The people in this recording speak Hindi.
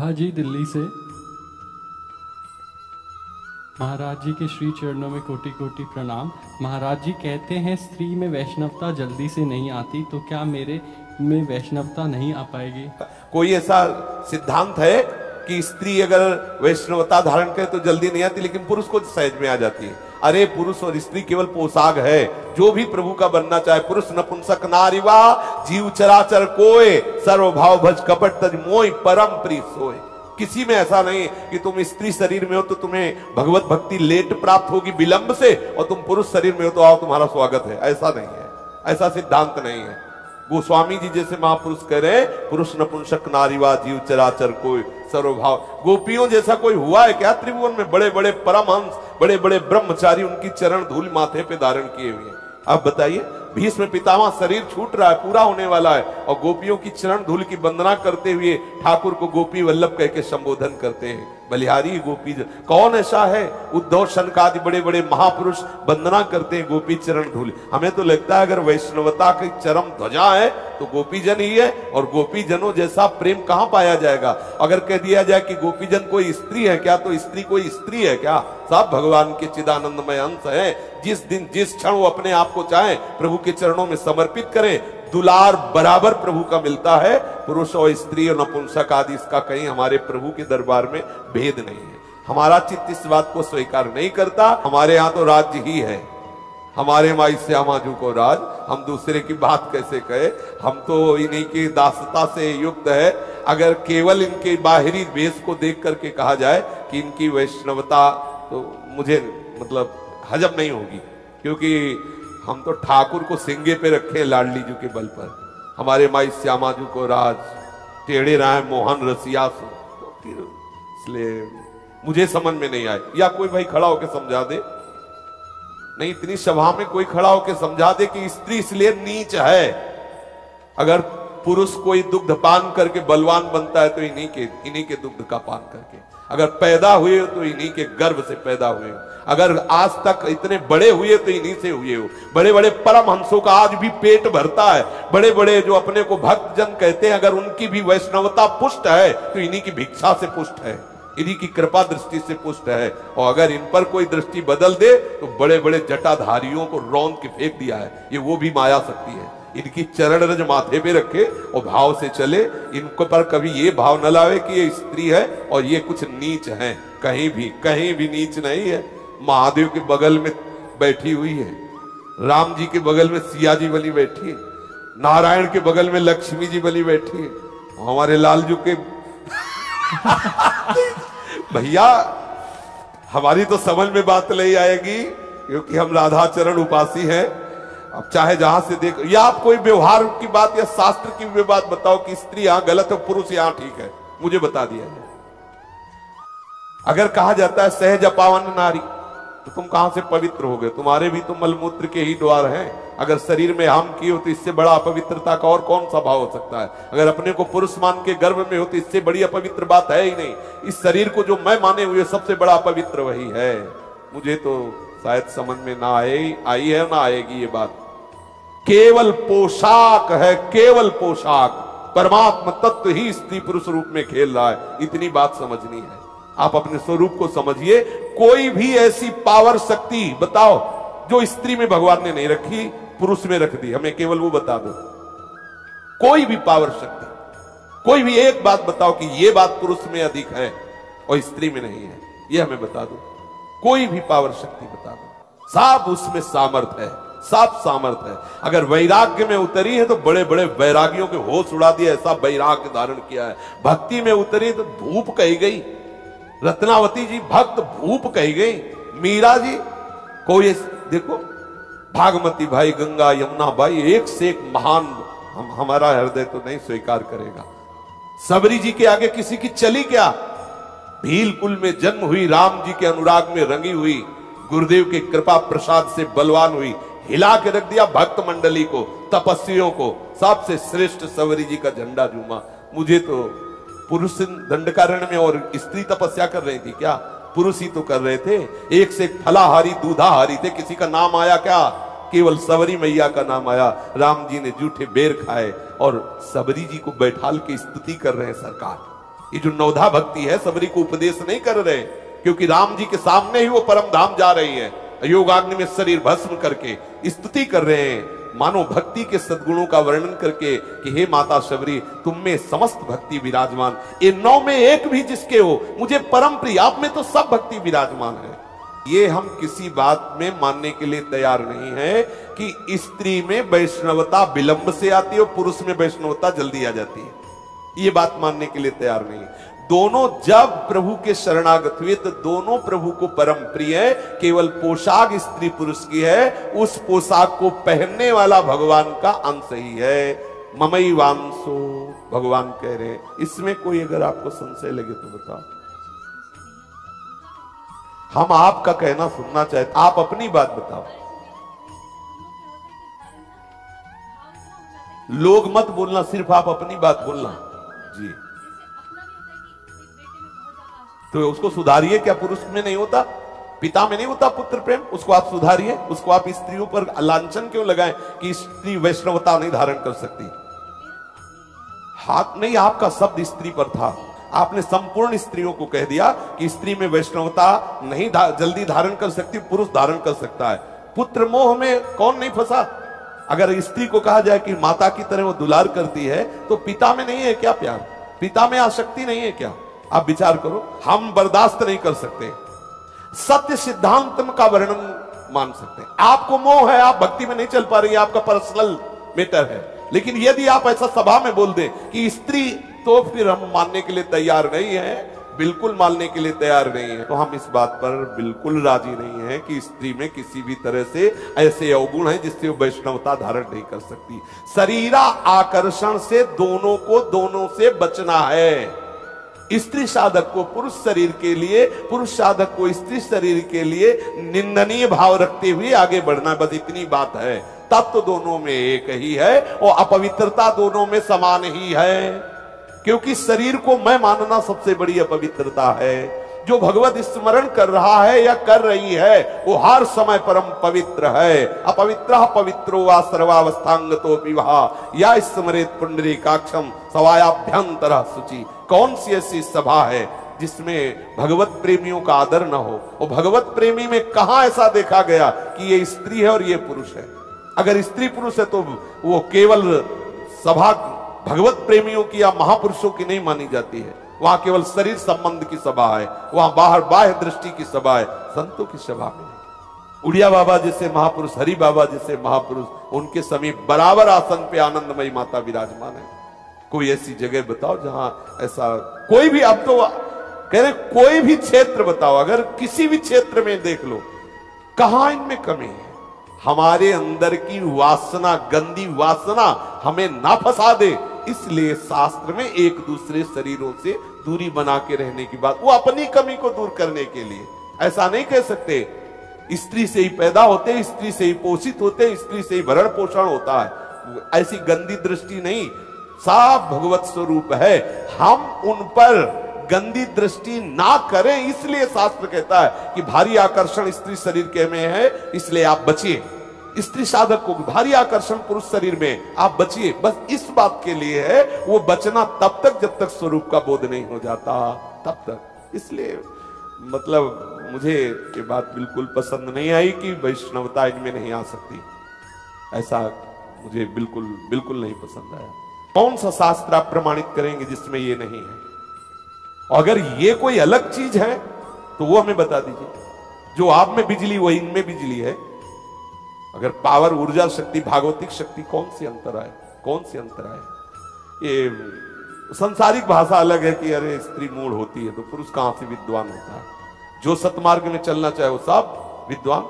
प्रभा जी दिल्ली से। महाराज जी के श्री चरणों में कोटि कोटि प्रणाम। महाराज जी कहते हैं स्त्री में वैष्णवता जल्दी से नहीं आती, तो क्या मेरे में वैष्णवता नहीं आ पाएगी? कोई ऐसा सिद्धांत है कि स्त्री अगर वैष्णवता धारण करे तो जल्दी नहीं आती, लेकिन पुरुष को सहज में आ जाती है? अरे पुरुष और स्त्री केवल पोशाक है। जो भी प्रभु का बनना चाहे, पुरुष नपुंसक नारीवा जीव चराचर कोय, सर्वभाव भज कपट तज मोय परम प्रीत सोय। किसी में ऐसा नहीं कि तुम स्त्री शरीर में हो तो तुम्हें भगवत भक्ति लेट प्राप्त होगी विलंब से, और तुम पुरुष शरीर में हो तो आओ तुम्हारा स्वागत है। ऐसा नहीं है, ऐसा सिद्धांत नहीं है। गोस्वामी जी जैसे महापुरुष कह रहे हैं, पुरुष नपुंसक नारीवा जीव चराचर कोई सर्वभाव। गोपियों जैसा कोई हुआ है क्या त्रिभुवन में? बड़े बड़े परमहंस, बड़े बड़े ब्रह्मचारी उनकी चरण धूल माथे पे धारण किए हुए हैं। अब बताइए, भीष्म पितामह शरीर छूट रहा है, पूरा होने वाला है, और गोपियों की चरण धूल की वंदना करते हुए ठाकुर को गोपी वल्लभ कह के संबोधन करते हैं। बलिहारी गोपी कौन ऐसा है? उद्धव शनक आदि बड़े बड़े महापुरुष वंदना करते हैं गोपी चरण धूल। हमें तो लगता है अगर वैष्णवता की चरम ध्वजा है तो गोपीजन ही है, और गोपीजनों जैसा प्रेम कहां पाया जाएगा? अगर कह दिया जाए कि गोपीजन कोई स्त्री है क्या, तो स्त्री कोई स्त्री है क्या? सब भगवान के चिदानंदमय अंश है। जिस दिन जिस क्षण वो अपने आप को चाहे प्रभु के चरणों में समर्पित करें, दुलार बराबर प्रभु का मिलता है। पुरुष और स्त्री और नपुंसक आदि इसका कहीं हमारे प्रभु के दरबार में भेद नहीं है। हमारा चित्त इस बात को स्वीकार नहीं करता। हमारे यहाँ तो राज्य ही है, हमारे माई श्यामा जी को राज। हम दूसरे की बात कैसे कहे? हम तो इन्हीं की दासता से युक्त है। अगर केवल इनके बाहरी वेश को देख करके कहा जाए कि इनकी वैष्णवता, तो मुझे मतलब हजम नहीं होगी, क्योंकि हम तो ठाकुर को सिंगे पे रखे लाडली जी के बल पर। हमारे माई श्यामा जी को राज, टेढ़े राय मोहन रसिया सो, तो फिर इसलिए मुझे समझ में नहीं आए। या कोई भाई खड़ा होकर समझा दे, नहीं इतनी सभा में कोई खड़ा होकर समझा दे कि स्त्री इसलिए नीच है। अगर पुरुष कोई दुग्ध पान करके बलवान बनता है तो इन्हीं के दुग्ध का पान करके। अगर पैदा हुए हो तो इन्हीं के गर्भ से पैदा हुए हो। अगर आज तक इतने बड़े हुए तो इन्हीं से हुए हो। बड़े बड़े परमहंसों का आज भी पेट भरता है। बड़े बड़े जो अपने को भक्तजन कहते हैं, अगर उनकी भी वैष्णवता पुष्ट है तो इन्हीं की भिक्षा से पुष्ट है, इन्हीं की कृपा दृष्टि से पुष्ट है। और अगर इन पर कोई दृष्टि बदल दे तो बड़े बड़े जटाधारियों को रौंद के फेंक दिया है। ये वो भी माया शक्ति है। इनकी चरण रज माथे पे रखे और भाव से चले। इनको पर कभी ये भाव न लावे कि ये स्त्री है और ये कुछ नीच है। कहीं भी नीच नहीं है। महादेव के बगल में बैठी हुई है, राम जी के बगल में सिया जी बनी बैठी है, नारायण के बगल में लक्ष्मी जी बनी बैठी है। हमारे लालजू के भैया हमारी तो समझ में बात नहीं आएगी, क्योंकि हम राधा चरण उपासी हैं। अब चाहे जहां से देख, या आप कोई व्यवहार की बात या शास्त्र की भी बात बताओ कि स्त्री यहां गलत है, पुरुष यहां ठीक है, मुझे बता दिया जाए। अगर कहा जाता है सहज अपावन नारी, तो तुम कहां से पवित्र हो गए? तुम्हारे भी तो मलमूत्र के ही द्वार हैं। अगर शरीर में हम की हो तो इससे बड़ा अपवित्रता का और कौन सा भाव हो सकता है? अगर अपने को पुरुष मान के गर्भ में हो तो इससे बड़ी अपवित्र बात है ही नहीं। इस शरीर को जो मैं माने हुए सबसे बड़ा अपवित्र वही है। मुझे तो शायद समझ में ना आई है ना आएगी ये बात। केवल पोशाक है, केवल पोशाक। परमात्मा तत्व ही स्त्री पुरुष रूप में खेल रहा है। इतनी बात समझनी है। आप अपने स्वरूप को समझिए। कोई भी ऐसी पावर शक्ति बताओ जो स्त्री में भगवान ने नहीं रखी, पुरुष में रख दी। हमें केवल वो बता दो। कोई भी पावर शक्ति, कोई भी एक बात बताओ कि ये बात पुरुष में अधिक है और स्त्री में नहीं है। ये हमें बता दो। कोई भी पावर शक्ति बता दो। सब उसमें सामर्थ है, सब सामर्थ है। अगर वैराग्य में उतरी है तो बड़े बड़े वैरागियों के होश उड़ा दिया, ऐसा वैराग्य धारण किया है। भक्ति में उतरी तो भूप कही गई। रत्नावती जी भक्त भूप कही गई। मीरा जी कोई देखो, भागमती भाई, गंगा यमुना भाई, एक से एक महान। हमारा हृदय तो नहीं स्वीकार करेगा। सबरी जी के आगे किसी की चली क्या? भील कुल में जन्म हुई, राम जी के अनुराग में रंगी हुई, गुरुदेव के कृपा प्रसाद से बलवान हुई। हिला के रख दिया भक्त मंडली को, तपस्वियों को। सबसे श्रेष्ठ सबरी जी का झंडा झूमा। मुझे तो पुरुष दंडकारण्य में और स्त्री तपस्या कर रही थी क्या? पुरुष ही तो कर रहे थे। एक से एक फलाहारी दूधाहारी थे। किसी का नाम आया क्या? केवल सबरी मैया का नाम आया। राम जी ने जूठे बेर खाए और सबरी जी को बैठाल के स्तुति कर रहे हैं सरकार। ये जो नवधा भक्ति है सबरी को उपदेश नहीं कर रहे, क्योंकि राम जी के सामने ही वो परम धाम जा रही है, योगाग्नि में शरीर भस्म करके स्तुति कर रहे हैं, मानो भक्ति के सद्गुणों का वर्णन करके कि हे माता शबरी तुम में समस्त भक्ति विराजमान, ये 9 में एक भी जिसके हो मुझे परम प्रिय, आप में तो सब भक्ति विराजमान है। ये हम किसी बात में मानने के लिए तैयार नहीं है कि स्त्री में वैष्णवता विलंब से आती है और पुरुष में वैष्णवता जल्दी आ जाती है, ये बात मानने के लिए तैयार नहीं। दोनों जब प्रभु के शरणागत हुए तो दोनों प्रभु को परम प्रिय है, केवल पोशाक स्त्री पुरुष की है, उस पोशाक को पहनने वाला भगवान का अंश ही है। ममई वांसो भगवान कह रहे हैं। इसमें कोई अगर आपको संशय लगे तो बताओ, हम आपका कहना सुनना चाहते, आप अपनी बात बताओ, लोग मत बोलना, सिर्फ आप अपनी बात बोलना जी। तो उसको सुधारिए, क्या पुरुष में नहीं होता, पिता में नहीं होता पुत्र प्रेम, उसको आप सुधारिए, उसको आप स्त्रियों पर लांछन क्यों लगाएं कि स्त्री वैष्णवता नहीं धारण कर सकती। हाथ नहीं, आपका शब्द स्त्री पर था, आपने संपूर्ण स्त्रियों को कह दिया कि स्त्री में वैष्णवता नहीं जल्दी धारण कर सकती, पुरुष धारण कर सकता है। पुत्र मोह में कौन नहीं फंसा? अगर स्त्री को कहा जाए कि माता की तरह वो दुलार करती है तो पिता में नहीं है क्या प्यार, पिता में आसक्ति नहीं है क्या? आप विचार करो, हम बर्दाश्त नहीं कर सकते, सत्य सिद्धांत का वर्णन मान सकते हैं। आपको मोह है, आप भक्ति में नहीं चल पा रही है, आपका पर्सनल मैटर है, लेकिन यदि आप ऐसा सभा में बोल दें कि स्त्री, तो फिर हम मानने के लिए तैयार नहीं है, बिल्कुल मानने के लिए तैयार नहीं है। तो हम इस बात पर बिल्कुल राजी नहीं है कि स्त्री में किसी भी तरह से ऐसे अवगुण है जिससे वो वैष्णवता धारण नहीं कर सकती। शरीरा आकर्षण से दोनों को दोनों से बचना है। स्त्री साधक को पुरुष शरीर के लिए, पुरुष साधक को स्त्री शरीर के लिए निंदनीय भाव रखते हुए आगे बढ़ना, बस इतनी बात है। तत्व तो दोनों में एक ही है और अपवित्रता दोनों में समान ही है, क्योंकि शरीर को मैं मानना सबसे बड़ी अपवित्रता है। जो भगवत स्मरण कर रहा है या कर रही है वो हर समय परम पवित्र है। अपवित्रः पवित्रो वा सर्वावस्थांगतो विवाह या स्मरेत पुंडरीकाक्षम सवायाभ्यंतरः शुचि। कौन सी ऐसी सभा है जिसमें भगवत प्रेमियों का आदर न हो? और भगवत प्रेमी में कहां ऐसा देखा गया कि ये स्त्री है और ये पुरुष है? अगर स्त्री पुरुष है तो वो केवल सभा भगवत प्रेमियों की या महापुरुषों की नहीं मानी जाती है, वहां केवल शरीर संबंध की सभा है, वहां बाहर बाह्य दृष्टि की सभा है, संतों की सभा में नहीं। उड़िया बाबा जैसे महापुरुष, हरि बाबा जैसे महापुरुष, उनके समीप बराबर आसन पे आनंदमयी माता विराजमान है। कोई ऐसी जगह बताओ जहां ऐसा कोई भी, अब तो कह रहे कोई भी क्षेत्र बताओ, अगर किसी भी क्षेत्र में देख लो, कहां इनमें कमी है? हमारे अंदर की वासना, गंदी वासना हमें ना फंसा दे, इसलिए शास्त्र में एक दूसरे शरीरों से दूरी बना के रहने की बात, वो अपनी कमी को दूर करने के लिए। ऐसा नहीं कह सकते स्त्री से ही पैदा होते, स्त्री से ही पोषित होते, स्त्री से ही भरण पोषण होता है, ऐसी गंदी दृष्टि नहीं, सब भगवत स्वरूप है। हम उन पर गंदी दृष्टि ना करें, इसलिए शास्त्र कहता है कि भारी आकर्षण स्त्री शरीर के में है, इसलिए आप बचिए। स्त्री साधक को भारी आकर्षण पुरुष शरीर में, आप बचिए, बस इस बात के लिए है। वो बचना तब तक जब तक स्वरूप का बोध नहीं हो जाता, तब तक। इसलिए मतलब मुझे ये बात बिल्कुल पसंद नहीं आई कि वैष्णवता इनमें नहीं आ सकती, ऐसा मुझे बिल्कुल बिल्कुल नहीं पसंद आया। कौन सा शास्त्र आप प्रमाणित करेंगे जिसमें ये नहीं है? अगर ये कोई अलग चीज है तो वो हमें बता दीजिए। जो आप में बिजली वही इनमें बिजली है। अगर पावर, ऊर्जा शक्ति, भागवतिक शक्ति, कौन सी अंतर आए? कौन सी अंतर आए? ये संसारिक भाषा अलग है कि अरे स्त्री मूढ़ होती है तो पुरुष कहां से विद्वान होता है। जो सतमार्ग में चलना चाहे वो सब विद्वान।